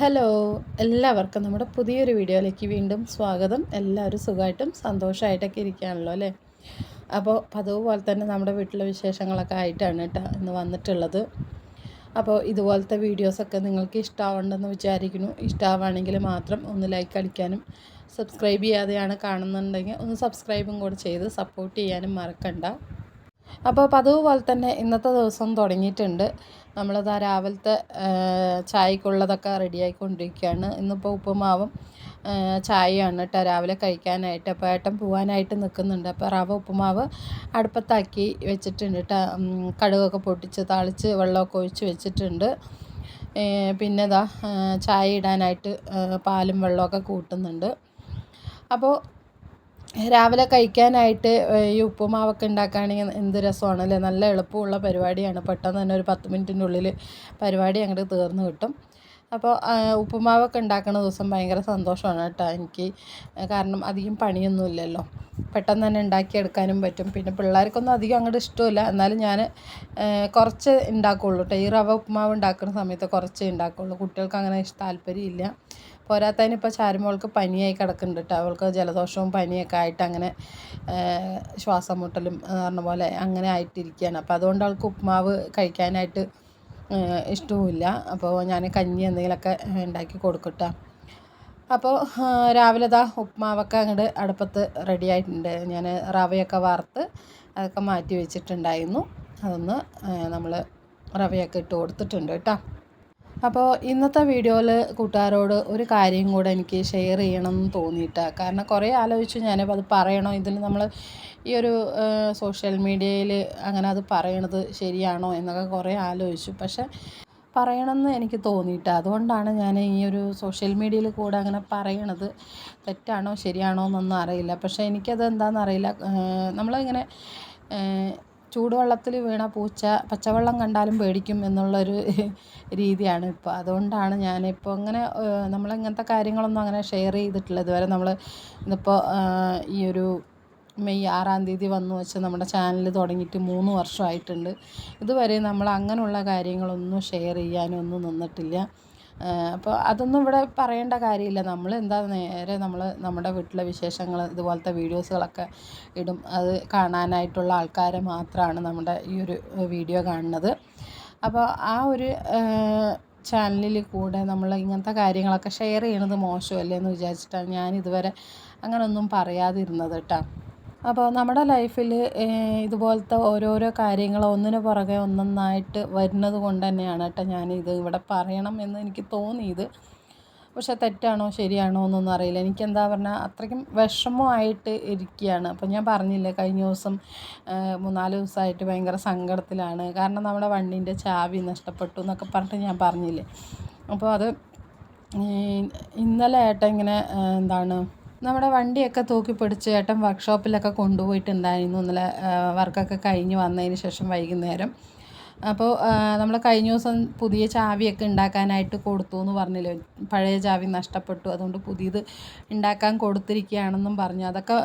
Hello, എല്ലാവർക്കും നമ്മുടെ പുതിയൊരു വീഡിയോയിലേക്ക് വീണ്ടും സ്വാഗതം. എല്ലാവരും സുഖമായിട്ടും സന്തോഷമായിട്ടൊക്കെ ഇരിക്കുകയാണല്ലോ അല്ലേ? അപ്പോൾ അതുപോലെ തന്നെ നമ്മുടെ വീട്ടിലെ വിശേഷങ്ങളൊക്കെ ആയിട്ടാണ് കേട്ടോ ഇന്ന് വന്നിട്ടുള്ളത്. അപ്പോൾ ഇതുപോലത്തെ വീഡിയോസൊക്കെ നിങ്ങൾക്ക് ഇഷ്ടമാവുണ്ടെന്ന് വിചാരിക്കുന്നു. ഇഷ്ടമാവുകയാണെങ്കിൽ മാത്രം ഒന്ന് ലൈക്ക് അടിക്കാനും സബ്സ്ക്രൈബ് ചെയ്യാതെയാണ് കാണുന്നുണ്ടെങ്കിൽ ഒന്ന് സബ്സ്ക്രൈബും കൂടെ ചെയ്ത് സപ്പോർട്ട് ചെയ്യാനും മറക്കണ്ട. അപ്പോൾ പതിവ് പോലെ തന്നെ ഇന്നത്തെ ദിവസം തുടങ്ങിയിട്ടുണ്ട്. നമ്മളിതാ രാവിലത്തെ ചായക്കുള്ളതൊക്കെ റെഡിയായിക്കൊണ്ടിരിക്കുകയാണ്. ഇന്നിപ്പോൾ ഉപ്പുമാവും ചായയാണ് കേട്ടോ രാവിലെ കഴിക്കാനായിട്ട്. അപ്പോൾ ഏട്ടൻ പോകാനായിട്ട് നിൽക്കുന്നുണ്ട്. അപ്പോൾ റവ ഉപ്പുമാവ് അടുപ്പത്താക്കി വെച്ചിട്ടുണ്ട് കേട്ടോ. കടുകൊക്കെ പൊട്ടിച്ച് താളിച്ച് വെള്ളമൊക്കെ ഒഴിച്ച് വെച്ചിട്ടുണ്ട്. പിന്നെ ഇതാ ചായ ഇടാനായിട്ട് പാലും വെള്ളമൊക്കെ കൂട്ടുന്നുണ്ട്. അപ്പോൾ രാവിലെ കഴിക്കാനായിട്ട് ഈ ഉപ്പുമാവൊക്കെ ഉണ്ടാക്കുകയാണെങ്കിൽ എന്ത് രസമാണല്ലേ. നല്ല എളുപ്പമുള്ള പരിപാടിയാണ്. പെട്ടെന്ന് തന്നെ ഒരു 10 മിനിറ്റിൻ്റെ ഉള്ളിൽ പരിപാടി അങ്ങോട്ട് തീർന്നു കിട്ടും. അപ്പോൾ ഉപ്പുമാവൊക്കെ ഉണ്ടാക്കുന്ന ദിവസം ഭയങ്കര സന്തോഷമാണ് കേട്ടോ എനിക്ക്. കാരണം അധികം പണിയൊന്നുമില്ലല്ലോ, പെട്ടെന്ന് തന്നെ ഉണ്ടാക്കിയെടുക്കാനും പറ്റും. പിന്നെ പിള്ളേർക്കൊന്നും അധികം അങ്ങോട്ട് ഇഷ്ടമില്ല, എന്നാലും ഞാൻ കുറച്ച് ഉണ്ടാക്കുകയുള്ളൂ കേട്ടോ. ഈ റവ ഉപ്പുമാവ് ഉണ്ടാക്കുന്ന സമയത്ത് കുറച്ചേ ഉണ്ടാക്കുകയുള്ളൂ. കുട്ടികൾക്ക് അങ്ങനെ താല്പര്യമില്ല. പോരാത്തതിന് ഇപ്പോൾ ചാരുമോൾക്ക് പനിയായി കിടക്കുന്നുണ്ട് കേട്ടോ. അവൾക്ക് ജലദോഷവും പനിയൊക്കെ ആയിട്ട് അങ്ങനെ ശ്വാസം മുട്ടലും പറഞ്ഞ പോലെ അങ്ങനെ ആയിട്ടിരിക്കുകയാണ്. അപ്പോൾ അതുകൊണ്ട് അവൾക്ക് ഉപ്പുമാവ് കഴിക്കാനായിട്ട് ഇഷ്ടവുമില്ല. അപ്പോൾ ഞാൻ കഞ്ഞി എന്തെങ്കിലുമൊക്കെ ഉണ്ടാക്കി കൊടുക്കട്ടെ. അപ്പോൾ രാവിലെ ഇതാ ഉപ്പുമാവൊക്കെ അങ്ങോട്ട് അടുപ്പത്ത് റെഡി ആയിട്ടുണ്ട്. ഞാൻ റവയൊക്കെ വറുത്ത് അതൊക്കെ മാറ്റി വെച്ചിട്ടുണ്ടായിരുന്നു. അതൊന്ന് നമ്മൾ റവയൊക്കെ ഇട്ട് കൊടുത്തിട്ടുണ്ട് കേട്ടോ. അപ്പോൾ ഇന്നത്തെ വീഡിയോയിൽ കൂട്ടുകാരോട് ഒരു കാര്യം കൂടെ എനിക്ക് ഷെയർ ചെയ്യണം എന്ന് തോന്നിയിട്ടാണ്. കാരണം കുറേ ആലോചിച്ചു ഞാനിപ്പോൾ അത് പറയണോ, ഇതിൽ നമ്മൾ ഈ ഒരു സോഷ്യൽ മീഡിയയിൽ അങ്ങനെ അത് പറയണത് ശരിയാണോ എന്നൊക്കെ കുറേ ആലോചിച്ചു. പക്ഷേ പറയണമെന്ന് എനിക്ക് തോന്നിയിട്ടാണ്. അതുകൊണ്ടാണ് ഞാൻ ഈ ഒരു സോഷ്യൽ മീഡിയയിൽ കൂടെ അങ്ങനെ പറയണത്. തെറ്റാണോ ശരിയാണോ എന്നൊന്നും അറിയില്ല. പക്ഷേ എനിക്കത് എന്താണെന്നറിയില്ല. നമ്മളിങ്ങനെ ചൂടുവെള്ളത്തിൽ വീണ പൂച്ച പച്ചവെള്ളം കണ്ടാലും പേടിക്കും എന്നുള്ളൊരു രീതിയാണ് ഇപ്പോൾ. അതുകൊണ്ടാണ് ഞാനിപ്പോൾ ഇങ്ങനെ നമ്മളിങ്ങനത്തെ കാര്യങ്ങളൊന്നും അങ്ങനെ ഷെയർ ചെയ്തിട്ടില്ല ഇതുവരെ. ഇന്നിപ്പോൾ ഈ ഒരു മെയ് 6-ാം തീയതി വന്നു വെച്ച് നമ്മുടെ ചാനൽ തുടങ്ങിയിട്ട് 3 വർഷമായിട്ടുണ്ട്. ഇതുവരെ നമ്മൾ അങ്ങനെയുള്ള കാര്യങ്ങളൊന്നും ഷെയർ ചെയ്യാനൊന്നും നിന്നിട്ടില്ല. അപ്പോൾ അതൊന്നും ഇവിടെ പറയേണ്ട കാര്യമില്ല. നേരെ നമ്മുടെ വീട്ടിലെ വിശേഷങ്ങൾ ഇതുപോലത്തെ വീഡിയോസുകളൊക്കെ ഇടും. അത് കാണാനായിട്ടുള്ള ആൾക്കാരെ മാത്രമാണ് നമ്മുടെ ഈ ഒരു വീഡിയോ കാണുന്നത്. അപ്പോൾ ആ ഒരു ചാനലിൽ കൂടെ നമ്മൾ ഇങ്ങനത്തെ കാര്യങ്ങളൊക്കെ ഷെയർ ചെയ്യണത് മോശമല്ലേ എന്ന് വിചാരിച്ചിട്ടാണ് ഞാനിതുവരെ അങ്ങനെയൊന്നും പറയാതിരുന്നത് കേട്ടോ. അപ്പോൾ നമ്മുടെ ലൈഫിൽ ഇതുപോലത്തെ ഓരോരോ കാര്യങ്ങൾ ഒന്നിനു പുറകെ ഒന്നൊന്നായിട്ട് വരുന്നത് കൊണ്ട് തന്നെയാണ് കേട്ടോ ഞാനിത് ഇവിടെ പറയണം എന്ന് എനിക്ക് തോന്നിയത്. പക്ഷേ തെറ്റാണോ ശരിയാണോ എന്നൊന്നും അറിയില്ല. എനിക്കെന്താ പറഞ്ഞാൽ അത്രയ്ക്കും വിഷമമായിട്ട് ഇരിക്കുകയാണ്. അപ്പോൾ ഞാൻ പറഞ്ഞില്ലേ, കഴിഞ്ഞ ദിവസം 3-4 ദിവസമായിട്ട് ഭയങ്കര സങ്കടത്തിലാണ്. കാരണം നമ്മുടെ വണ്ടീൻ്റെ ചാവി നഷ്ടപ്പെട്ടു എന്നൊക്കെ പറഞ്ഞിട്ട് ഞാൻ പറഞ്ഞില്ലേ. അപ്പോൾ അത് ഇന്നലെ ഏട്ടൻ ഇങ്ങനെ നമ്മുടെ വണ്ടിയൊക്കെ തൂക്കിപ്പിടിച്ച് ഏട്ടൻ വർക്ക്ഷോപ്പിലൊക്കെ കൊണ്ടുപോയിട്ടുണ്ടായിരുന്നു ഇന്നലെ വർക്കൊക്കെ കഴിഞ്ഞ് വന്നതിന് ശേഷം വൈകുന്നേരം. അപ്പോൾ നമ്മൾ കഴിഞ്ഞ ദിവസം പുതിയ ചാവിയൊക്കെ ഉണ്ടാക്കാനായിട്ട് കൊടുത്തു എന്ന് പറഞ്ഞില്ലേ. പഴയ ചാവി നഷ്ടപ്പെട്ടു, അതുകൊണ്ട് പുതിയത് ഉണ്ടാക്കാൻ കൊടുത്തിരിക്കുകയാണെന്നും പറഞ്ഞു. അതൊക്കെ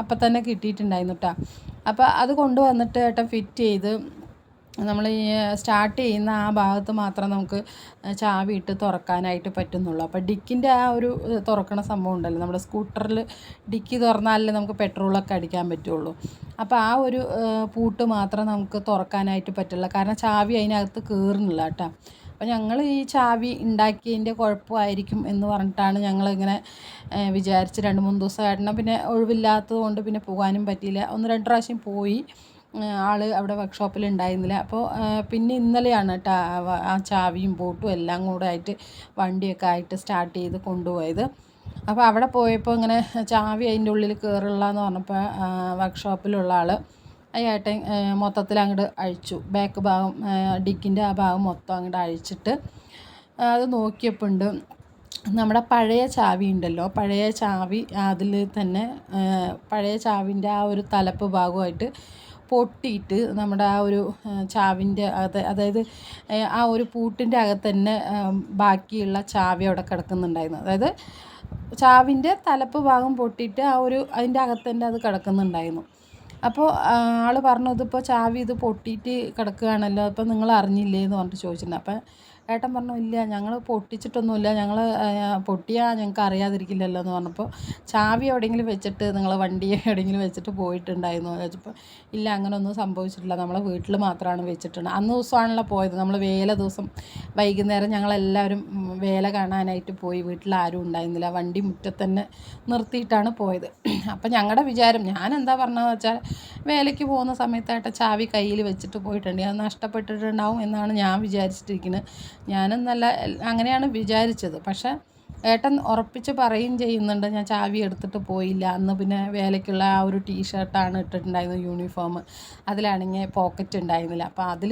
അപ്പം തന്നെ കിട്ടിയിട്ടുണ്ടായിരുന്നു കേട്ടോ. അപ്പോൾ അത് കൊണ്ടുവന്നിട്ട് ഏട്ടൻ ഫിറ്റ് ചെയ്ത് നമ്മൾ ഈ സ്റ്റാർട്ട് ചെയ്യുന്ന ആ ഭാഗത്ത് മാത്രം നമുക്ക് ചാവി ഇട്ട് തുറക്കാനായിട്ട് പറ്റുന്നുള്ളൂ. അപ്പോൾ ഡിക്കിൻ്റെ ആ ഒരു തുറക്കണ സംഭവം ഉണ്ടല്ലോ, നമ്മുടെ സ്കൂട്ടറിൽ ഡിക്കി തുറന്നാലേ നമുക്ക് പെട്രോളൊക്കെ അടിക്കാൻ പറ്റുള്ളൂ. അപ്പോൾ ആ ഒരു പൂട്ട് മാത്രം നമുക്ക് തുറക്കാനായിട്ട് പറ്റില്ല, കാരണം ചാവി അതിനകത്ത് കയറുന്നില്ല കേട്ടോ. അപ്പോൾ ഞങ്ങൾ ഈ ചാവി ഉണ്ടാക്കിയതിൻ്റെ കുഴപ്പമായിരിക്കും എന്ന് പറഞ്ഞിട്ടാണ് ഞങ്ങളിങ്ങനെ വിചാരിച്ച് 2-3 ദിവസമായിട്ട്. പിന്നെ ഒഴിവില്ലാത്തത് കൊണ്ട് പിന്നെ പോകാനും പറ്റിയില്ല. 1-2 പ്രാവശ്യം പോയി, ആൾ അവിടെ വർക്ക്ഷോപ്പിൽ ഉണ്ടായിരുന്നില്ല. അപ്പോൾ പിന്നെ ഇന്നലെയാണ് കേട്ടോ ആ ചാവിയും ബോട്ടും എല്ലാം കൂടെ ആയിട്ട് വണ്ടിയൊക്കെ ആയിട്ട് സ്റ്റാർട്ട് ചെയ്ത് കൊണ്ടുപോയത്. അപ്പോൾ അവിടെ പോയപ്പോൾ ഇങ്ങനെ ചാവി അതിൻ്റെ ഉള്ളിൽ കയറില്ല എന്ന് പറഞ്ഞപ്പോൾ വർക്ക്ഷോപ്പിലുള്ള ആൾ ഏട്ടൻ മൊത്തത്തിൽ അങ്ങോട്ട് അഴിച്ചു. ബാക്ക് ഭാഗം ഡിക്കിൻ്റെ ആ ഭാഗം മൊത്തം അങ്ങോട്ട് അഴിച്ചിട്ട് അത് നോക്കിയപ്പോൾ ഉണ്ട് നമ്മുടെ പഴയ ചാവി ഉണ്ടല്ലോ, പഴയ ചാവി അതിൽ തന്നെ പഴയ ചാവിൻ്റെ ആ ഒരു തലപ്പ് ഭാഗമായിട്ട് പൊട്ടിയിട്ട് നമ്മുടെ ആ ഒരു ചാവിൻ്റെ അതായത് ആ ഒരു പൂട്ടിൻ്റെ അകത്ത് തന്നെ ബാക്കിയുള്ള ചാവി അവിടെ കിടക്കുന്നുണ്ടായിരുന്നു. അതായത് ചാവിൻ്റെ തലപ്പ് ഭാഗം പൊട്ടിയിട്ട് അതിൻ്റെ അകത്ത് തന്നെ അത് കിടക്കുന്നുണ്ടായിരുന്നു. അപ്പോൾ ആൾ പറഞ്ഞു, ഇതിപ്പോൾ ചാവി ഇത് പൊട്ടിയിട്ട് കിടക്കുകയാണല്ലോ, അപ്പോൾ നിങ്ങൾ അറിഞ്ഞില്ലേ എന്ന് പറഞ്ഞിട്ട് ചോദിച്ചിട്ടുണ്ട്. അപ്പം ഏട്ടൻ പറഞ്ഞു ഇല്ല ഞങ്ങൾ പൊട്ടിച്ചിട്ടൊന്നുമില്ല, ഞങ്ങൾ പൊട്ടിയാൽ ഞങ്ങൾക്ക് അറിയാതിരിക്കില്ലല്ലോ എന്ന് പറഞ്ഞപ്പോൾ ചാവി എവിടെയെങ്കിലും വെച്ചിട്ട് നിങ്ങൾ വണ്ടി എവിടെയെങ്കിലും വെച്ചിട്ട് പോയിട്ടുണ്ടായിരുന്നു ചോദിച്ചപ്പോൾ ഇല്ല അങ്ങനെയൊന്നും സംഭവിച്ചിട്ടില്ല, നമ്മളെ വീട്ടിൽ മാത്രമാണ് വെച്ചിട്ടുണ്ട്. അന്ന് ദിവസമാണല്ലോ പോയത്, നമ്മൾ വേല ദിവസം വൈകുന്നേരം ഞങ്ങളെല്ലാവരും വേല കാണാനായിട്ട് പോയി, വീട്ടിൽ ആരും ഉണ്ടായിരുന്നില്ല, വണ്ടി മുറ്റത്ത് തന്നെ നിർത്തിയിട്ടാണ് പോയത്. അപ്പം ഞങ്ങളുടെ വിചാരം ഞാൻ എന്താ പറഞ്ഞതെന്ന് വെച്ചാൽ വേലയ്ക്ക് പോകുന്ന സമയത്തായിട്ട് ചാവി കയ്യിൽ വെച്ചിട്ട് പോയിട്ടുണ്ട്, അത് നഷ്ടപ്പെട്ടിട്ടുണ്ടാവും എന്നാണ് ഞാൻ വിചാരിച്ചിട്ടിരിക്കുന്നത്. ഞാനെന്നല്ല അങ്ങനെയാണ് വിചാരിച്ചത്. പക്ഷേ ഏട്ടൻ ഉറപ്പിച്ച് പറയുകയും ചെയ്യുന്നുണ്ട് ഞാൻ ചാവി എടുത്തിട്ട് പോയില്ല. അന്ന് പിന്നെ വേലയ്ക്കുള്ള ആ ഒരു ടീഷർട്ടാണ് ഇട്ടിട്ടുണ്ടായിരുന്നത്, യൂണിഫോം, അതിലാണെങ്കിൽ പോക്കറ്റ് ഉണ്ടായിരുന്നില്ല. അപ്പോൾ അതിൽ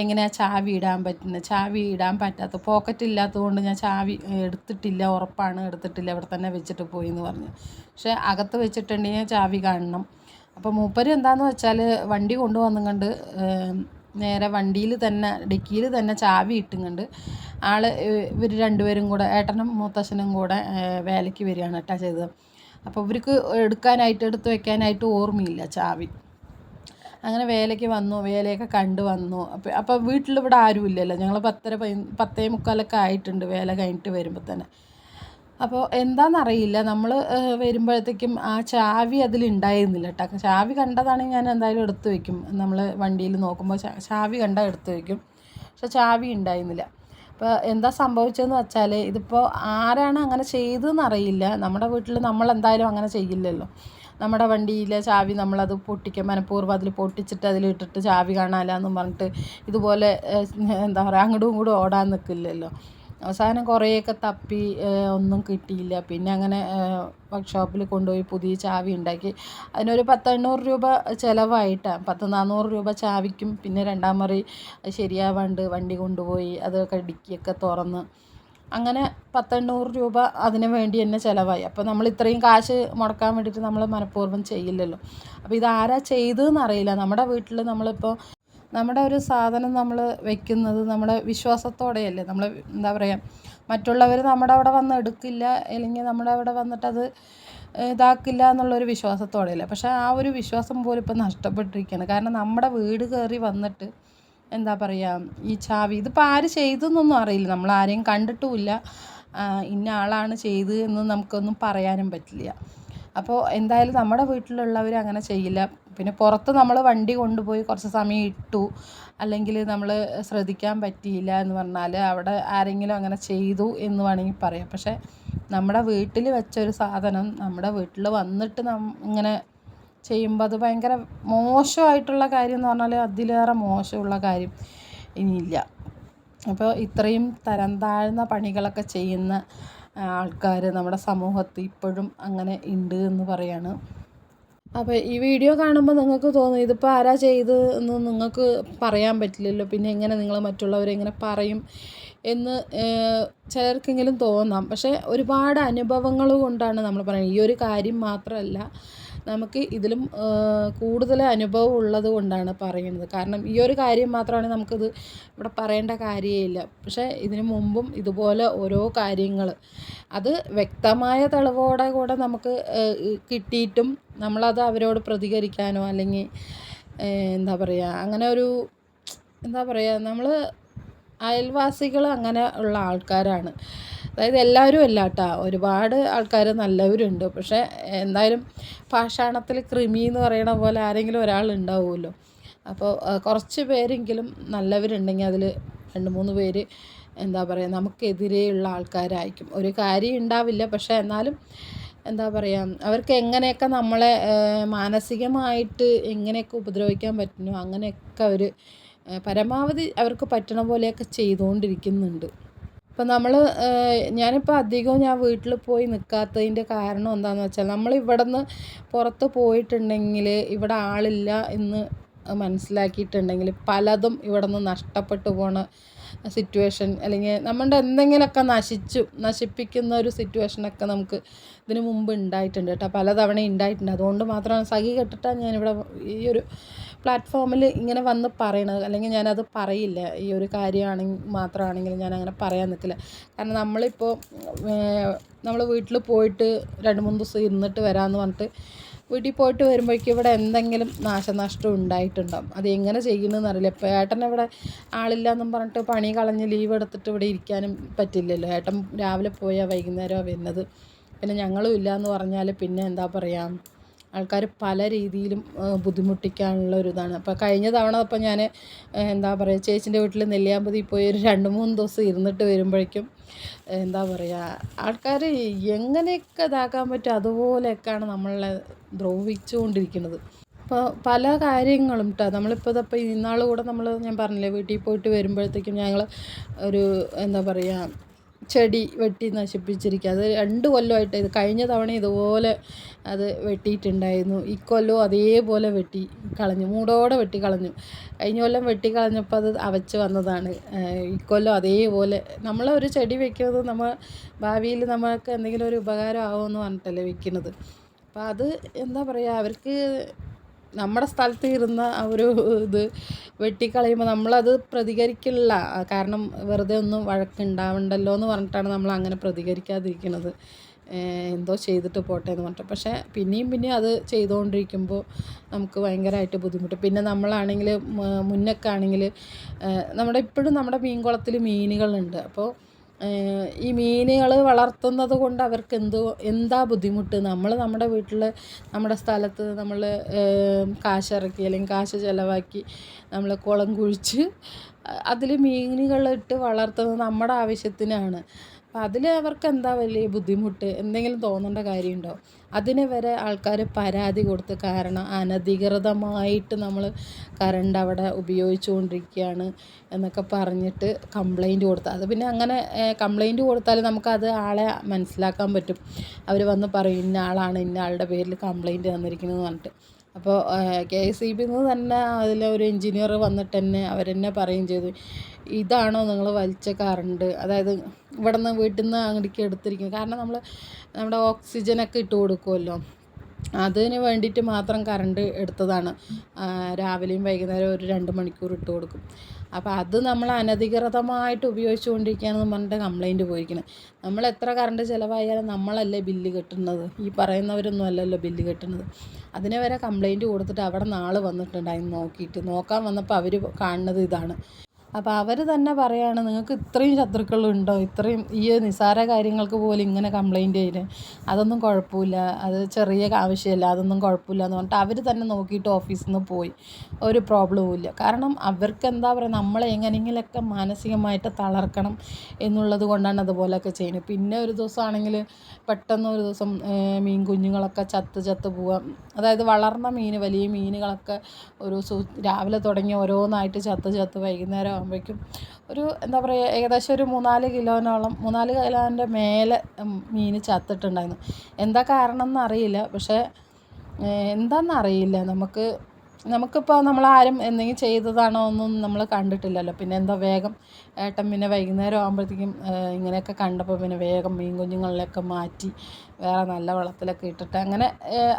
എങ്ങനെയാണ് ചാവി ഇടാൻ പറ്റുന്നത്, ചാവി ഇടാൻ പറ്റാത്ത പോക്കറ്റ് ഇല്ലാത്തതുകൊണ്ട് ഞാൻ ചാവി എടുത്തിട്ടില്ല, ഉറപ്പാണ് എടുത്തിട്ടില്ല, ഇവിടെ തന്നെ വെച്ചിട്ട് പോയി എന്ന് പറഞ്ഞു. പക്ഷേ അകത്ത് വെച്ചിട്ടുണ്ടെങ്കിൽ ചാവി കാണണം. അപ്പോൾ മൂപ്പര് എന്താണെന്ന് വെച്ചാൽ വണ്ടി കൊണ്ടുവന്നുകൊണ്ട് നേരെ വണ്ടിയിൽ തന്നെ ഡിക്കിയിൽ തന്നെ ചാവി ഇട്ടുകൊണ്ട് ഇവർ രണ്ടുപേരും കൂടെ ഏട്ടനും മൂത്തച്ഛനും കൂടെ വേലയ്ക്ക് വരികയാണ് കേട്ടോ ചെയ്തത്. അപ്പോൾ ഇവർക്ക് എടുത്ത് വെക്കാനായിട്ട് ഓർമ്മയില്ല ചാവി. അങ്ങനെ വേലയ്ക്ക് വന്നു, വേലയൊക്കെ കണ്ടു വന്നു. അപ്പോൾ വീട്ടിലിവിടെ ആരും ഇല്ലല്ലോ, ഞങ്ങൾ 10:45 ആയിട്ടുണ്ട് വേല കഴിഞ്ഞിട്ട് വരുമ്പോൾ തന്നെ. അപ്പോൾ എന്താണെന്നറിയില്ല, നമ്മൾ വരുമ്പോഴത്തേക്കും ആ ചാവി അതിലുണ്ടായിരുന്നില്ല കേട്ടോ. ചാവി കണ്ടതാണെങ്കിൽ ഞാൻ എന്തായാലും എടുത്ത് വയ്ക്കും, നമ്മൾ വണ്ടിയിൽ നോക്കുമ്പോൾ ചാവി കണ്ടാൽ എടുത്ത് വയ്ക്കും. പക്ഷെ ചാവി ഉണ്ടായിരുന്നില്ല. അപ്പോൾ എന്താ സംഭവിച്ചതെന്ന് വെച്ചാൽ ഇതിപ്പോൾ ആരാണ് അങ്ങനെ ചെയ്തതെന്നറിയില്ല. നമ്മുടെ വീട്ടിൽ നമ്മളെന്തായാലും അങ്ങനെ ചെയ്യില്ലല്ലോ. നമ്മുടെ വണ്ടിയിലെ ചാവി നമ്മളത് മനഃപൂർവ്വം അതിൽ പൊട്ടിച്ചിട്ട് അതിലിട്ടിട്ട് ചാവി കാണാമെന്നും പറഞ്ഞിട്ട് ഇതുപോലെ എന്താ പറയുക അങ്ങോട്ടും ഇങ്ങോട്ടും ഓടാൻ നിൽക്കില്ലല്ലോ. അവസാനം കുറേയൊക്കെ തപ്പി ഒന്നും കിട്ടിയില്ല. പിന്നെ അങ്ങനെ വർക്ക്ഷോപ്പിൽ കൊണ്ടുപോയി പുതിയ ചാവി ഉണ്ടാക്കി. അതിനൊരു 800 രൂപ ചിലവായിട്ടാണ്. 400 രൂപ ചാവിക്കും, പിന്നെ രണ്ടാം മുറി ശരിയാവാണ്ട് വണ്ടി കൊണ്ടുപോയി അതൊക്കെ ഡിക്കിയൊക്കെ തുറന്ന് അങ്ങനെ 800 രൂപ അതിന് വേണ്ടി തന്നെ ചിലവായി. അപ്പോൾ നമ്മൾ ഇത്രയും കാശ് മുടക്കാൻ വേണ്ടിയിട്ട് നമ്മൾ മനഃപൂർവ്വം ചെയ്യില്ലല്ലോ. അപ്പോൾ ഇതാരാ ചെയ്തതെന്ന് അറിയില്ല. നമ്മുടെ വീട്ടിൽ നമ്മളിപ്പോൾ നമ്മുടെ ഒരു സാധനം നമ്മൾ വെക്കുന്നത് നമ്മുടെ വിശ്വാസത്തോടെയല്ലേ. നമ്മൾ എന്താ പറയുക, മറ്റുള്ളവർ നമ്മുടെ അവിടെ വന്ന് എടുക്കില്ല, അല്ലെങ്കിൽ നമ്മുടെ അവിടെ വന്നിട്ടത് ഇതാക്കില്ല എന്നുള്ളൊരു വിശ്വാസത്തോടെയല്ലേ. പക്ഷേ ആ ഒരു വിശ്വാസം പോലും ഇപ്പം നഷ്ടപ്പെട്ടിരിക്കുകയാണ്. കാരണം നമ്മുടെ വീട് കയറി വന്നിട്ട് എന്താ പറയുക, ഈ ചാവി ഇതിപ്പോൾ ആര് ചെയ്തെന്നൊന്നും അറിയില്ല, നമ്മൾ ആരെയും കണ്ടിട്ടുമില്ല, ഇന്ന ആളാണ് ചെയ്ത് എന്ന് നമുക്കൊന്നും പറയാനും പറ്റില്ല. അപ്പോൾ എന്തായാലും നമ്മുടെ വീട്ടിലുള്ളവർ അങ്ങനെ ചെയ്യില്ല. പിന്നെ പുറത്ത് നമ്മൾ വണ്ടി കൊണ്ടുപോയി കുറച്ച് സമയം ഇട്ടു, അല്ലെങ്കിൽ നമ്മൾ ശ്രദ്ധിക്കാൻ പറ്റിയില്ല എന്ന് പറഞ്ഞാൽ അവിടെ ആരെങ്കിലും അങ്ങനെ ചെയ്തു എന്ന് വേണമെങ്കിൽ പറയാം. പക്ഷേ നമ്മുടെ വീട്ടിൽ വെച്ചൊരു സാധനം നമ്മുടെ വീട്ടിൽ വന്നിട്ട് ഇങ്ങനെ ചെയ്യുമ്പോൾ അത് ഭയങ്കര മോശമായിട്ടുള്ള കാര്യം എന്ന് പറഞ്ഞാൽ അതിലേറെ മോശമുള്ള കാര്യം ഇനിയില്ല. അപ്പോൾ ഇത്രയും തരം താഴ്ന്ന പണികളൊക്കെ ചെയ്യുന്ന ആൾക്കാർ നമ്മുടെ സമൂഹത്തിൽ ഇപ്പോഴും അങ്ങനെ ഉണ്ട് എന്ന് പറയാണ്. അപ്പോൾ ഈ വീഡിയോ കാണുമ്പോൾ നിങ്ങൾക്ക് തോന്നും ഇതിപ്പോൾ ആരാ ചെയ്ത് എന്ന് നിങ്ങൾക്ക് പറയാൻ പറ്റില്ലല്ലോ, പിന്നെ എങ്ങനെ നിങ്ങൾ മറ്റുള്ളവരെ എങ്ങനെ പറയും എന്ന് ചിലർക്കെങ്കിലും തോന്നാം. പക്ഷേ ഒരുപാട് അനുഭവങ്ങൾ കൊണ്ടാണ് നമ്മൾ പറയുന്നത്. ഈ ഒരു കാര്യം മാത്രമല്ല, നമുക്ക് ഇതിലും കൂടുതൽ അനുഭവം ഉള്ളത് കൊണ്ടാണ് പറയുന്നത്. കാരണം ഈ ഒരു കാര്യം മാത്രമാണ് നമുക്കിത് ഇവിടെ പറയേണ്ട കാര്യമില്ല. പക്ഷേ ഇതിനു മുമ്പും ഇതുപോലെ ഓരോ കാര്യങ്ങൾ അത് വ്യക്തമായ തെളിവോടെ കൂടെ നമുക്ക് കിട്ടിയിട്ടും നമ്മളത് അവരോട് പ്രതികരിക്കാനോ അല്ലെങ്കിൽ എന്താ പറയുക, അങ്ങനെ ഒരു എന്താ പറയുക, നമ്മൾ അയൽവാസികൾ അങ്ങനെ ഉള്ള ആൾക്കാരാണ്. അതായത് എല്ലാവരും അല്ല കേട്ടോ, ഒരുപാട് ആൾക്കാർ നല്ലവരുണ്ട്. പക്ഷേ എന്തായാലും പാഷാണത്തിൽ കൃമി എന്ന് പറയണ പോലെ ആരെങ്കിലും ഒരാളുണ്ടാവുമല്ലോ. അപ്പോൾ കുറച്ച് പേരെങ്കിലും നല്ലവരുണ്ടെങ്കിൽ അതിൽ 2-3 പേര് എന്താ പറയുക നമുക്കെതിരെയുള്ള ആൾക്കാരായിരിക്കും. ഒരു കാര്യം ഉണ്ടാവില്ല, പക്ഷേ എന്നാലും എന്താ പറയുക, അവർക്ക് എങ്ങനെയൊക്കെ നമ്മളെ മാനസികമായിട്ട് എങ്ങനെയൊക്കെ ഉപദ്രവിക്കാൻ പറ്റുമോ അങ്ങനെയൊക്കെ അവർ പരമാവധി അവർക്ക് പറ്റണ പോലെയൊക്കെ ചെയ്തുകൊണ്ടിരിക്കുന്നുണ്ട്. ഇപ്പം ഞാനിപ്പോൾ അധികവും ഞാൻ വീട്ടിൽ പോയി നിൽക്കാത്തതിൻ്റെ കാരണം എന്താണെന്ന് വെച്ചാൽ നമ്മളിവിടെ നിന്ന് പുറത്ത് പോയിട്ടുണ്ടെങ്കിൽ ഇവിടെ ആളില്ല എന്ന് മനസ്സിലാക്കിയിട്ടുണ്ടെങ്കിൽ പലതും ഇവിടെ നിന്ന് നഷ്ടപ്പെട്ടു പോണ സിറ്റുവേഷൻ, അല്ലെങ്കിൽ നമ്മുടെ എന്തെങ്കിലുമൊക്കെ നശിപ്പിക്കുന്ന ഒരു സിറ്റുവേഷനൊക്കെ നമുക്ക് ഇതിനു മുമ്പ് ഉണ്ടായിട്ടുണ്ട് കേട്ടോ, പലതവണ ഉണ്ടായിട്ടുണ്ട്. അതുകൊണ്ട് മാത്രമാണ് സഹി കെട്ടിട്ടാണ് ഞാനിവിടെ ഈ ഒരു പ്ലാറ്റ്ഫോമിൽ ഇങ്ങനെ വന്ന് പറയണത്. അല്ലെങ്കിൽ ഞാനത് പറയില്ല, ഈ ഒരു കാര്യമാണെങ്കിൽ മാത്രമാണെങ്കിലും ഞാനങ്ങനെ പറയാൻ നിൽക്കില്ല. കാരണം നമ്മൾ വീട്ടിൽ പോയിട്ട് 2-3 ദിവസം ഇരുന്നിട്ട് വരാമെന്ന് പറഞ്ഞിട്ട് വീട്ടിൽ പോയിട്ട് വരുമ്പോഴേക്കും ഇവിടെ എന്തെങ്കിലും നാശനഷ്ടം ഉണ്ടായിട്ടുണ്ടാകും. അത് എങ്ങനെ ചെയ്യണമെന്ന് അറിയില്ല. ഇപ്പോൾ ഏട്ടൻ ഇവിടെ ആളില്ല എന്നും പറഞ്ഞിട്ട് പണി കളഞ്ഞ് ലീവ് എടുത്തിട്ട് ഇവിടെ ഇരിക്കാനും പറ്റില്ലല്ലോ. ഏട്ടൻ രാവിലെ പോയാൽ വൈകുന്നേരമാണ് വരുന്നത്. പിന്നെ ഞങ്ങളും ഇല്ല എന്ന് പറഞ്ഞാൽ പിന്നെ എന്താ പറയുക, ആൾക്കാർ പല രീതിയിലും ബുദ്ധിമുട്ടിക്കാനുള്ള ഒരു ഇതാണ്. അപ്പോൾ കഴിഞ്ഞ തവണ ഇപ്പോൾ ഞാൻ എന്താ പറയുക, ചേച്ചീൻ്റെ വീട്ടിൽ നെല്ലിയാമ്പതി പോയി ഒരു 2-3 ദിവസം ഇരുന്നിട്ട് വരുമ്പോഴേക്കും എന്താ പറയുക, ആൾക്കാർ എങ്ങനെയൊക്കെ ഇതാക്കാൻ പറ്റും അതുപോലെയൊക്കെയാണ് നമ്മളെ ദ്രോഹിച്ചുകൊണ്ടിരിക്കുന്നത്. അപ്പോൾ പല കാര്യങ്ങളും കേട്ടോ. നമ്മളിപ്പോൾ ഇതപ്പോൾ ഇന്നാൾ കൂടെ ഞാൻ പറഞ്ഞില്ലേ, വീട്ടിൽ പോയിട്ട് വരുമ്പോഴത്തേക്കും ഞങ്ങൾ ഒരു എന്താ പറയുക, ചെടി വെട്ടി നശിപ്പിച്ചിരിക്കുക. അത് 2 കൊല്ലമായിട്ട്, ഇത് കഴിഞ്ഞ തവണ ഇതുപോലെ അത് വെട്ടിയിട്ടുണ്ടായിരുന്നു. ഇക്കൊല്ലവും അതേപോലെ വെട്ടി കളഞ്ഞു, മൂടോടെ വെട്ടി കളഞ്ഞു. കഴിഞ്ഞ കൊല്ലം വെട്ടി കളഞ്ഞപ്പോൾ അത് അവച്ച് വന്നതാണ്. ഇക്കൊല്ലം അതേപോലെ ഒരു ചെടി വെക്കുന്നത് നമ്മൾ ഭാവിയിൽ നമുക്ക് എന്തെങ്കിലും ഒരു ഉപകാരം ആവുമെന്ന് പറഞ്ഞിട്ടല്ലേ വെക്കുന്നത്. അപ്പോൾ അത് എന്താ പറയുക, അവർക്ക് നമ്മുടെ സ്ഥലത്ത് ഇരുന്ന ഒരു ഇത് വെട്ടിക്കളയുമ്പോൾ നമ്മളത് പ്രതികരിക്കില്ല. കാരണം വെറുതെ ഒന്നും വഴക്കുണ്ടാവണ്ടല്ലോ എന്ന് പറഞ്ഞിട്ടാണ് നമ്മൾ അങ്ങനെ പ്രതികരിക്കാതിരിക്കുന്നത്. എന്തോ ചെയ്തിട്ട് പോട്ടെ എന്ന് പറഞ്ഞിട്ട്. പക്ഷേ പിന്നെയും അത് ചെയ്തുകൊണ്ടിരിക്കുമ്പോൾ നമുക്ക് ഭയങ്കരമായിട്ട് ബുദ്ധിമുട്ട്. പിന്നെ നമ്മളാണെങ്കിൽ മുന്നൊക്കെ ആണെങ്കിൽ ഇപ്പോഴും നമ്മുടെ മീൻകുളത്തിൽ മീനുകളുണ്ട്. അപ്പോൾ ഈ മീനുകൾ വളർത്തുന്നത് കൊണ്ട് അവർക്ക് എന്താ ബുദ്ധിമുട്ട്. നമ്മുടെ വീട്ടിൽ നമ്മുടെ സ്ഥലത്ത് നമ്മൾ കാശിറക്കി അല്ലെങ്കിൽ കാശ് ചിലവാക്കി നമ്മൾ കുളം കുഴിച്ച് അതിൽ മീനുകളിട്ട് വളർത്തുന്നത് നമ്മുടെ ആവശ്യത്തിനാണ്. അപ്പം അതിൽ അവർക്ക് എന്താ വലിയ ബുദ്ധിമുട്ട്, എന്തെങ്കിലും തോന്നേണ്ട കാര്യമുണ്ടോ? അതിന് വരെ ആൾക്കാർ പരാതി കൊടുത്ത്, കാരണം അനധികൃതമായിട്ട് നമ്മൾ കറണ്ട് അവിടെ ഉപയോഗിച്ചുകൊണ്ടിരിക്കുകയാണ് എന്നൊക്കെ പറഞ്ഞിട്ട് കംപ്ലൈൻറ്റ് കൊടുത്ത്, അത് പിന്നെ അങ്ങനെ കംപ്ലൈൻറ്റ് കൊടുത്താൽ നമുക്കത് ആളെ മനസ്സിലാക്കാൻ പറ്റും. അവർ വന്ന് പറയും ഇന്ന ആളാണ് ഇന്ന ആളുടെ പേരിൽ കംപ്ലൈൻറ്റ് തന്നിരിക്കുന്നതെന്ന് പറഞ്ഞിട്ട്. അപ്പോൾ KSEBിയിൽ നിന്ന് തന്നെ അതിലൊരു എൻജിനീയർ വന്നിട്ട് തന്നെ അവരെന്നെ പറയുകയും ചെയ്തു, ഇതാണോ നിങ്ങൾ വലിച്ച കറണ്ട്, അതായത് ഇവിടെ നിന്ന് വീട്ടിൽ നിന്ന് അങ്ങോട്ടേക്ക് എടുത്തിരിക്കുന്നത്. കാരണം നമ്മുടെ ഓക്സിജനൊക്കെ ഇട്ട് കൊടുക്കുമല്ലോ, അതിന് വേണ്ടിയിട്ട് മാത്രം കറണ്ട് എടുത്തതാണ്. രാവിലെയും വൈകുന്നേരം ഒരു 2 മണിക്കൂർ ഇട്ട് കൊടുക്കും. അപ്പോൾ അത് നമ്മൾ അനധികൃതമായിട്ട് ഉപയോഗിച്ചുകൊണ്ടിരിക്കുകയാണെന്ന് പറഞ്ഞിട്ട് കംപ്ലൈൻറ്റ് പോയിരിക്കുന്നത്. നമ്മൾ എത്ര കറണ്ട് ചിലവായാലും നമ്മളല്ലേ ബില്ല് കെട്ടുന്നത്, ഈ പറയുന്നവരൊന്നും അല്ലല്ലോ ബില്ല് കെട്ടുന്നത്. അതിനെ വരെ കംപ്ലൈൻറ്റ് കൊടുത്തിട്ട് അവിടെ നാൾ വന്നിട്ടുണ്ടായിരുന്നു നോക്കാൻ വന്നപ്പോൾ അവർ കാണുന്നത് ഇതാണ്. അപ്പോൾ അവർ തന്നെ പറയുകയാണ്, നിങ്ങൾക്ക് ഇത്രയും ശത്രുക്കളുണ്ടോ, ഇത്രയും ഈ നിസ്സാര കാര്യങ്ങൾക്ക് പോലും ഇങ്ങനെ കംപ്ലൈൻറ്റ് ചെയ്യുന്നത്, അതൊന്നും കുഴപ്പമില്ല, അത് ചെറിയ ആവശ്യമല്ല, അതൊന്നും കുഴപ്പമില്ല എന്ന് പറഞ്ഞിട്ട് അവർ തന്നെ നോക്കിയിട്ട് ഓഫീസിൽ നിന്ന് പോയി. ഒരു പ്രോബ്ലവും ഇല്ല. കാരണം അവർക്ക് എന്താ പറയുക, നമ്മളെ എങ്ങനെയെങ്കിലുമൊക്കെ മാനസികമായിട്ട് തളർക്കണം എന്നുള്ളത് കൊണ്ടാണ് അതുപോലെയൊക്കെ ചെയ്യുന്നത്. പിന്നെ ഒരു ദിവസമാണെങ്കിൽ പെട്ടെന്ന് ഒരു ദിവസം മീൻ കുഞ്ഞുങ്ങളൊക്കെ ചത്ത് പോവാം. അതായത് വളർന്ന വലിയ മീനുകളൊക്കെ രാവിലെ തുടങ്ങി ഓരോന്നായിട്ട് ചത്ത് വൈകുന്നേരം ആകുമ്പോഴേക്കും ഒരു എന്താ പറയുക, ഏകദേശം ഒരു 3-4 കിലോൻ്റെ മേലെ മീൻ ചത്തിട്ടുണ്ടായിരുന്നു. എന്താ കാരണം എന്നറിയില്ല. പക്ഷേ എന്താണെന്നറിയില്ല, നമുക്കിപ്പോൾ നമ്മളാരും എന്തെങ്കിലും ചെയ്തതാണോ ഒന്നും നമ്മൾ കണ്ടിട്ടില്ലല്ലോ. പിന്നെ എന്താ വേഗം ഏട്ടൻ പിന്നെ വൈകുന്നേരം ആകുമ്പോഴത്തേക്കും ഇങ്ങനെയൊക്കെ കണ്ടപ്പോൾ പിന്നെ വേഗം മീൻ കുഞ്ഞുങ്ങളിലൊക്കെ മാറ്റി വേറെ നല്ല വെള്ളത്തിലൊക്കെ ഇട്ടിട്ട് അങ്ങനെ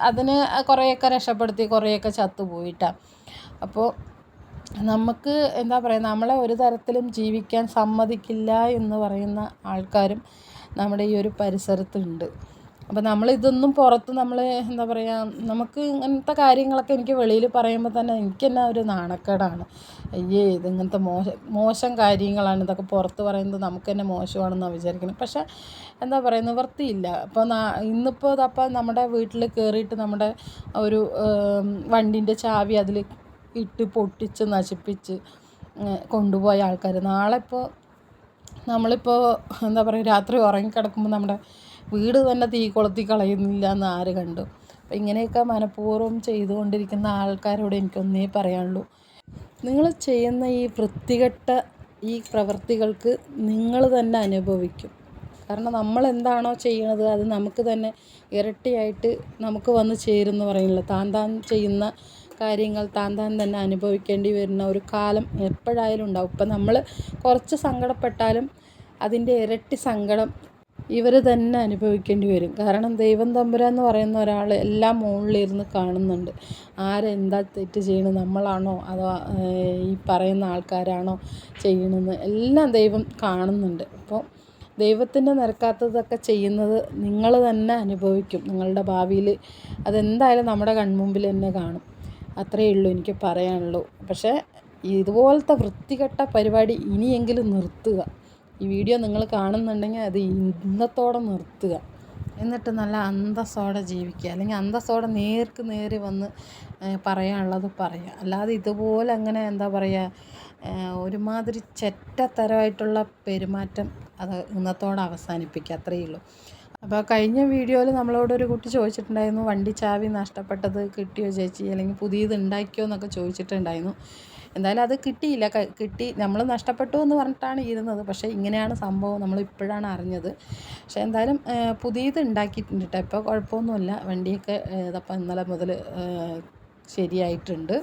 അതിന് കുറേയൊക്കെ രക്ഷപ്പെടുത്തി, കുറേയൊക്കെ ചത്തുപോയിട്ടാണ്. അപ്പോൾ നമുക്ക് എന്താ പറയുക, നമ്മളെ ഒരു തരത്തിലും ജീവിക്കാൻ സമ്മതിക്കില്ല എന്ന് പറയുന്ന ആൾക്കാരും നമ്മുടെ ഈ ഒരു പരിസരത്തുണ്ട്. അപ്പോൾ നമ്മളിതൊന്നും പുറത്ത് എന്താ പറയുക, നമുക്ക് ഇങ്ങനത്തെ കാര്യങ്ങളൊക്കെ എനിക്ക് വെളിയിൽ പറയുമ്പോൾ തന്നെ എനിക്ക് തന്നെ ഒരു നാണക്കേടാണ്. ഇതിങ്ങനത്തെ മോശം കാര്യങ്ങളാണ്, ഇതൊക്കെ പുറത്ത് പറയുന്നത് നമുക്ക് തന്നെ മോശമാണെന്നാണ് വിചാരിക്കുന്നത്. പക്ഷേ എന്താ പറയുക, നിവൃത്തിയില്ല. അപ്പോൾ ഇന്നിപ്പോൾ ഇതപ്പോൾ നമ്മുടെ വീട്ടിൽ കയറിയിട്ട് നമ്മുടെ ഒരു വണ്ടീൻ്റെ ചാവി അതിൽ ഇട്ട് പൊട്ടിച്ച് നശിപ്പിച്ച് കൊണ്ടുപോയ ആൾക്കാർ നാളെ നമ്മളിപ്പോൾ എന്താ പറയുക, രാത്രി ഉറങ്ങിക്കിടക്കുമ്പോൾ നമ്മുടെ വീട് തന്നെ തീ കൊളുത്തി കളയുന്നില്ല എന്ന് ആര് കണ്ടു. അപ്പം ഇങ്ങനെയൊക്കെ മനഃപൂർവ്വം ചെയ്തുകൊണ്ടിരിക്കുന്ന ആൾക്കാരോട് എനിക്കൊന്നേ പറയാനുള്ളൂ, നിങ്ങൾ ചെയ്യുന്ന ഈ വൃത്തികെട്ട ഈ പ്രവൃത്തികൾക്ക് നിങ്ങൾ തന്നെ അനുഭവിക്കും. കാരണം നമ്മൾ എന്താണോ ചെയ്യണത് അത് നമുക്ക് തന്നെ ഇരട്ടിയായിട്ട് നമുക്ക് വന്ന് ചേരുമെന്ന് പറയുന്നില്ല. താൻ ചെയ്യുന്ന കാര്യങ്ങൾ താൻ തന്നെ അനുഭവിക്കേണ്ടി വരുന്ന ഒരു കാലം എപ്പോഴായാലും ഉണ്ടാവും. ഇപ്പം നമ്മൾ കുറച്ച് സങ്കടപ്പെട്ടാലും അതിൻ്റെ ഇരട്ടി സങ്കടം ഇവർ തന്നെ അനുഭവിക്കേണ്ടി വരും. കാരണം ദൈവം തമ്പുരാൻ എന്ന് പറയുന്ന ഒരാൾ എല്ലാം മുകളിലിരുന്ന് കാണുന്നുണ്ട്. ആരെന്താ തെറ്റ് ചെയ്യണത്, നമ്മളാണോ അതോ ഈ പറയുന്ന ആൾക്കാരാണോ ചെയ്യണമെന്ന് എല്ലാം ദൈവം കാണുന്നുണ്ട്. അപ്പോൾ ദൈവത്തിന് നിരക്കാത്തതൊക്കെ ചെയ്യുന്നത് നിങ്ങൾ തന്നെ അനുഭവിക്കും. നിങ്ങളുടെ ഭാവിയിൽ അതെന്തായാലും നമ്മുടെ കൺമുമ്പിൽ തന്നെ കാണും. അത്രയേ ഉള്ളൂ എനിക്ക് പറയാനുള്ളൂ. പക്ഷേ ഇതുപോലത്തെ വൃത്തികെട്ട പരിപാടി ഇനിയെങ്കിലും നിർത്തുക. ഈ വീഡിയോ നിങ്ങൾ കാണുന്നുണ്ടെങ്കിൽ അത് ഇന്നത്തോടെ നിർത്തുക. എന്നിട്ട് നല്ല അന്തസ്സോടെ ജീവിക്കുക. അല്ലെങ്കിൽ അന്തസ്സോടെ നേർക്ക് നേര് വന്ന് പറയാനുള്ളത് പറയുക. അല്ലാതെ ഇതുപോലെ അങ്ങനെ എന്താ പറയുക, ഒരുമാതിരി ചെറ്റത്തരമായിട്ടുള്ള പെരുമാറ്റം അത് ഇന്നത്തോടെ അവസാനിപ്പിക്കുക. അത്രയേ ഉള്ളൂ. അപ്പോൾ കഴിഞ്ഞ വീഡിയോയിൽ നമ്മളോടൊരു കുട്ടി ചോദിച്ചിട്ടുണ്ടായിരുന്നു, വണ്ടി ചാവി നഷ്ടപ്പെട്ടത് കിട്ടിയോ ചേച്ചി, അല്ലെങ്കിൽ പുതിയത് ഉണ്ടാക്കിയോ എന്നൊക്കെ ചോദിച്ചിട്ടുണ്ടായിരുന്നു. എന്തായാലും അത് കിട്ടിയില്ല. നമ്മൾ നഷ്ടപ്പെട്ടു എന്ന് പറഞ്ഞിട്ടാണ് ഇരുന്നത്. പക്ഷേ ഇങ്ങനെയാണ് സംഭവം, നമ്മൾ ഇപ്പോഴാണ് അറിഞ്ഞത്. പക്ഷേ എന്തായാലും പുതിയത് ഉണ്ടാക്കിയിട്ടുണ്ട് കേട്ടോ. ഇപ്പോൾ കുഴപ്പമൊന്നുമില്ല. വണ്ടിയൊക്കെ ഇതപ്പോൾ ഇന്നലെ മുതൽ ശരിയായിട്ടുണ്ട്.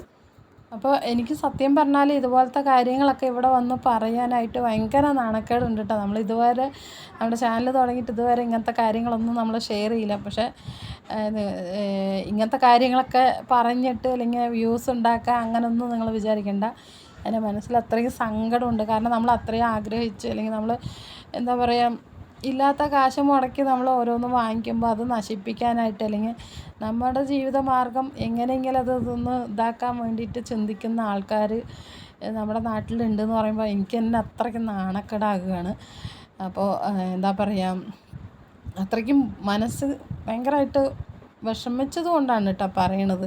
അപ്പോൾ എനിക്ക് സത്യം പറഞ്ഞാൽ ഇതുപോലത്തെ കാര്യങ്ങളൊക്കെ ഇവിടെ വന്ന് പറയാനായിട്ട് ഭയങ്കര നാണക്കേടുണ്ട് കേട്ടോ. നമ്മൾ ഇതുവരെ നമ്മുടെ ചാനൽ തുടങ്ങിയിട്ട് ഇതുവരെ ഇങ്ങനത്തെ കാര്യങ്ങളൊന്നും നമ്മൾ ഷെയർ ചെയ്യില്ല. പക്ഷേ ഇങ്ങനത്തെ കാര്യങ്ങളൊക്കെ പറഞ്ഞിട്ട് അല്ലെങ്കിൽ വ്യൂസ് ഉണ്ടാക്കുക അങ്ങനെയൊന്നും നിങ്ങൾ വിചാരിക്കേണ്ട. എൻ്റെ മനസ്സിൽ അത്രയും സങ്കടമുണ്ട്. കാരണം നമ്മൾ അത്രയും ആഗ്രഹിച്ച് അല്ലെങ്കിൽ നമ്മൾ എന്താ പറയുക, ഇല്ലാത്ത കാശ് മുടക്കി നമ്മൾ ഓരോന്നും വാങ്ങിക്കുമ്പോൾ അത് നശിപ്പിക്കാനായിട്ട് അല്ലെങ്കിൽ നമ്മുടെ ജീവിതമാർഗം എങ്ങനെയെങ്കിലും അതൊന്ന് ഇതാക്കാൻ വേണ്ടിയിട്ട് ചിന്തിക്കുന്ന ആൾക്കാർ നമ്മുടെ നാട്ടിലുണ്ടെന്ന് പറയുമ്പോൾ എനിക്ക് തന്നെ അത്രയ്ക്ക് നാണക്കേടാകുകയാണ്. അപ്പോൾ എന്താ പറയുക, അത്രയ്ക്കും മനസ്സ് ഭയങ്കരമായിട്ട് വിഷമിച്ചത് കൊണ്ടാണ് കേട്ടോ പറയണത്.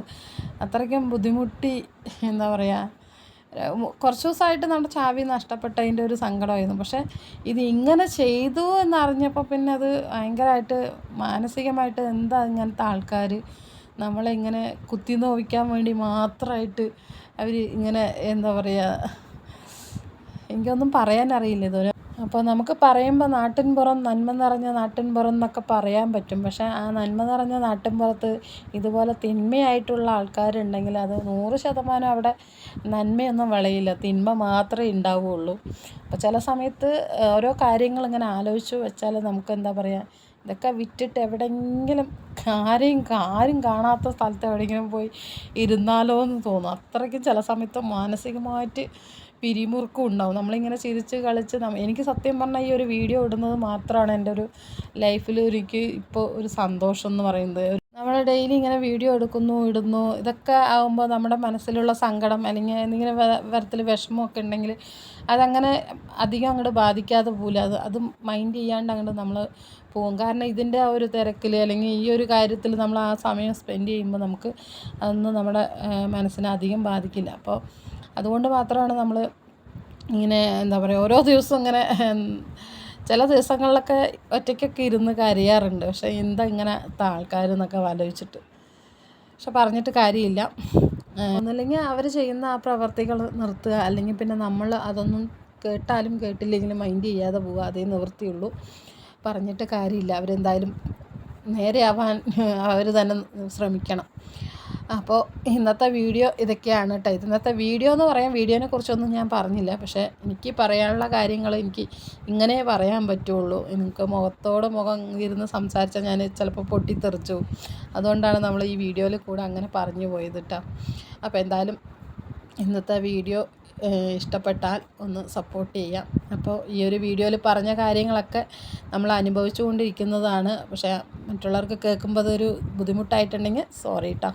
അത്രയ്ക്കും ബുദ്ധിമുട്ടി. എന്താ പറയുക, കുറച്ച് ദിവസമായിട്ട് നമ്മുടെ ചാവി നഷ്ടപ്പെട്ടതിൻ്റെ ഒരു സങ്കടമായിരുന്നു. പക്ഷേ ഇത് ഇങ്ങനെ ചെയ്തു എന്നറിഞ്ഞപ്പോൾ പിന്നെ അത് ഭയങ്കരമായിട്ട് മാനസികമായിട്ട് എന്താ ഇങ്ങനത്തെ ആൾക്കാർ നമ്മളെ ഇങ്ങനെ കുത്തി നോവിക്കാൻ വേണ്ടി മാത്രമായിട്ട് അവർ ഇങ്ങനെ എന്താ പറയുക, എനിക്കൊന്നും പറയാനറിയില്ല ഇതുവരെ. അപ്പോൾ നമുക്ക് പറയുമ്പോൾ നാട്ടിൻപുറം, നന്മ നിറഞ്ഞ നാട്ടിൻപുറം എന്നൊക്കെ പറയാൻ പറ്റും. പക്ഷേ ആ നന്മ നിറഞ്ഞ നാട്ടിൻപുറത്ത് ഇതുപോലെ തിന്മയായിട്ടുള്ള ആൾക്കാരുണ്ടെങ്കിൽ അത് 100% അവിടെ നന്മയൊന്നും വിളയില്ല, തിന്മ മാത്രമേ ഉണ്ടാവുകയുള്ളൂ. അപ്പോൾ ചില സമയത്ത് ഓരോ കാര്യങ്ങൾ ഇങ്ങനെ ആലോചിച്ച് വെച്ചാൽ നമുക്ക് എന്താ പറയുക, ഇതൊക്കെ വിറ്റിട്ട് എവിടെയെങ്കിലും ആരും കാണാത്ത സ്ഥലത്ത് എവിടെയെങ്കിലും പോയി ഇരുന്നാലോ എന്ന് തോന്നും. അത്രയ്ക്കും ചില സമയത്ത് മാനസികമായിട്ട് പിരിമുറുക്കം ഉണ്ടാവും. നമ്മളിങ്ങനെ ചിരിച്ച് കളിച്ച് എനിക്ക് സത്യം പറഞ്ഞാൽ ഈ ഒരു വീഡിയോ ഇടുന്നത് മാത്രമാണ് എൻ്റെ ഒരു ലൈഫിൽ എനിക്ക് ഇപ്പോൾ ഒരു സന്തോഷം എന്ന് പറയുന്നത്. നമ്മൾ ഡെയിലി ഇങ്ങനെ വീഡിയോ എടുക്കുന്നു, ഇടുന്നു, ഇതൊക്കെ ആകുമ്പോൾ നമ്മുടെ മനസ്സിലുള്ള സങ്കടം അല്ലെങ്കിൽ എന്തെങ്കിലും തരത്തിൽ വിഷമമൊക്കെ ഉണ്ടെങ്കിൽ അതങ്ങനെ അധികം അങ്ങോട്ട് ബാധിക്കാതെ പോകില്ല. അത് മൈൻഡ് ചെയ്യാണ്ട് അങ്ങോട്ട് നമ്മൾ പോകും. കാരണം ഇതിൻ്റെ ആ ഒരു തിരക്കിൽ അല്ലെങ്കിൽ ഈ ഒരു കാര്യത്തിൽ നമ്മൾ ആ സമയം സ്പെൻഡ് ചെയ്യുമ്പോൾ നമുക്ക് അതൊന്നും നമ്മുടെ മനസ്സിനെ അധികം ബാധിക്കില്ല. അപ്പോൾ അതുകൊണ്ട് മാത്രമാണ് നമ്മൾ ഇങ്ങനെ എന്താ പറയുക, ഓരോ ദിവസവും ഇങ്ങനെ ചില ദിവസങ്ങളിലൊക്കെ ഒറ്റയ്ക്കൊക്കെ ഇരുന്ന് കരയാറുണ്ട്. പക്ഷേ എന്താ ഇങ്ങനത്തെ ആൾക്കാരെന്നൊക്കെ ആലോചിച്ചിട്ട്. പക്ഷെ പറഞ്ഞിട്ട് കാര്യമില്ല. ഒന്നുമില്ലെങ്കിൽ അവർ ചെയ്യുന്ന ആ പ്രവർത്തികൾ നിർത്തുക, അല്ലെങ്കിൽ പിന്നെ നമ്മൾ അതൊന്നും കേട്ടാലും കേട്ടില്ലെങ്കിലും മൈൻഡ് ചെയ്യാതെ പോവുക, അതേ നിവൃത്തിയുള്ളൂ. പറഞ്ഞിട്ട് കാര്യമില്ല. അവരെന്തായാലും നേരെയാവാൻ അവർ തന്നെ ശ്രമിക്കണം. അപ്പോൾ ഇന്നത്തെ വീഡിയോ ഇതൊക്കെയാണ് കേട്ടോ. ഇന്നത്തെ വീഡിയോ എന്ന് പറയാൻ വീഡിയോനെ കുറിച്ചൊന്നും ഞാൻ പറഞ്ഞില്ല. പക്ഷേ എനിക്ക് പറയാനുള്ള കാര്യങ്ങൾ എനിക്ക് ഇങ്ങനെ പറയാൻ പറ്റുള്ളൂ. എനിക്ക് മുഖത്തോട് മുഖം ഇരുന്ന് സംസാരിച്ചാൽ ഞാൻ ചിലപ്പോൾ പൊട്ടിത്തെറിച്ചു. അതുകൊണ്ടാണ് നമ്മൾ ഈ വീഡിയോയിൽ കൂടെ അങ്ങനെ പറഞ്ഞു പോയത് കേട്ടോ. അപ്പോൾ എന്തായാലും ഇന്നത്തെ വീഡിയോ ഇഷ്ടപ്പെട്ടാൽ ഒന്ന് സപ്പോർട്ട് ചെയ്യാം. അപ്പോൾ ഈ ഒരു വീഡിയോയിൽ പറഞ്ഞ കാര്യങ്ങളൊക്കെ നമ്മൾ അനുഭവിച്ചു കൊണ്ടിരിക്കുന്നതാണ്. പക്ഷേ മറ്റുള്ളവർക്ക് കേൾക്കുമ്പോൾ അതൊരു ബുദ്ധിമുട്ടായിട്ടുണ്ടെങ്കിൽ സോറി കേട്ടോ.